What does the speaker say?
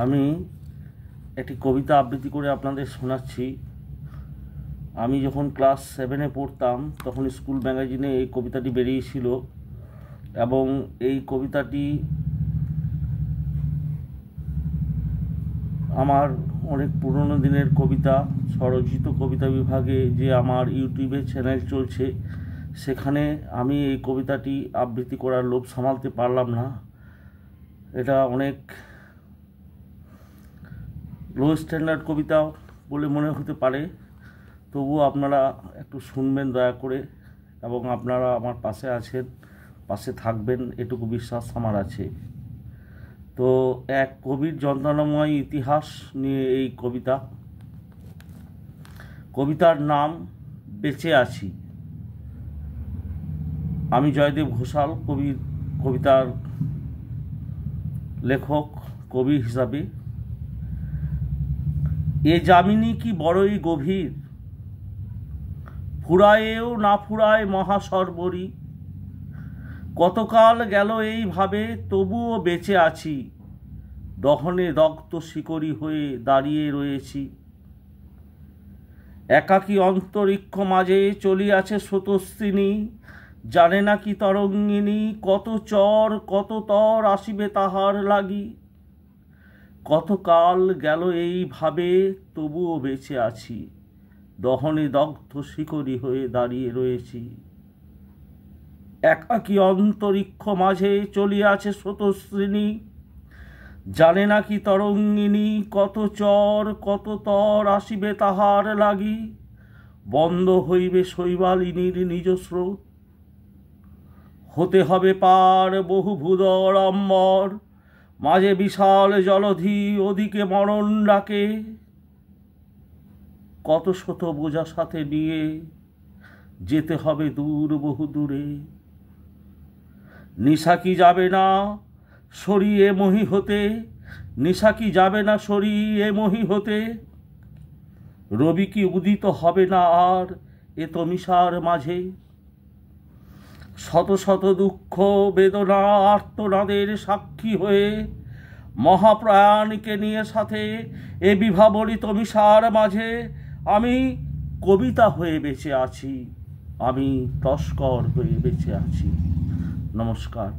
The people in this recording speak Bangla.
আমি একটি কবিতা আবৃত্তি করে আপনাদের শোনাচ্ছি। আমি যখন ক্লাস 7-এ পড়তাম তখন স্কুল ম্যাগাজিনে এই কবিতাটি বেরিয়েছিল এবং এই কবিতাটি আমার অনেক পুরনো দিনের কবিতা। স্বরচিত কবিতা বিভাগে যে আমার ইউটিউবে চ্যানেল চলছে, সেখানে আমি এই কবিতাটি আবৃত্তি করার লোভ সামলাতে পারলাম না। এটা অনেক লো স্ট্যান্ডার্ড কবিতা বলে মনে হতে পারে, তবুও আপনারা একটু শুনবেন দয়া করে, এবং আপনারা আমার পাশে আছেন, পাশে থাকবেন এটুকু বিশ্বাস আমার আছে। তো এক কবির যন্ত্রণাময় ইতিহাস নিয়ে এই কবিতা। কবিতার নাম বেঁচে আছি। আমি জয়দেব ঘোষাল, কবিতার লেখক কবি হিসাবে। এ যামিনী কি বড়ই গভীর, ফুরায়েও না ফুরায় মহাসর্বরী। কতকাল গেল এইভাবে, তবুও বেঁচে আছি। দহনে দগ্ধ শিকড়ি হয়ে দাঁড়িয়ে রয়েছি। একাকী অন্তরিক্ষ মাঝে চলিয়াছে স্রোতস্বিনী। জানে না কি তরঙ্গিনী, কত চর কত তর আসিবে তাহার লাগি। কতকাল গেল এইভাবে, তবুও বেঁচে আছি। দহনে দগ্ধ শিকড়ি হয়ে দাঁড়িয়ে রয়েছি। একাকী অন্তরিক্ষ মাঝে চলিয়াছে স্রোতস্বিনী। জানে না কি তরঙ্গিনী, কত চর কত তর আসিবে তাহার লাগি। বন্ধ হইবে শৈবালিনীর নিজ স্রোত। হতে হবে পার বহু ভূদর অম্বর। মাঝে বিশাল জলধি, ওদিকে মরণ ডাকে। কত শত বোঝা সাথে নিয়ে যেতে হবে দূর বহু দূরে। নিশা কি যাবে না সরিয়ে মহি হতে, নিশা কি যাবে না সরিয়ে মহি হতে। রবি কি উদিত হবে না আর এ তমিসার মাঝে। শত শত দুঃখ বেদনা আর্তনাদের সাক্ষী হয়ে, মহাপ্রয়াণকে নিয়ে সাথে এ বিভাবরী তমিসার মাঝে আমি কবিতা হয়ে বেঁচে আছি। আমি তস্কর হয়ে বেঁচে আছি। নমস্কার।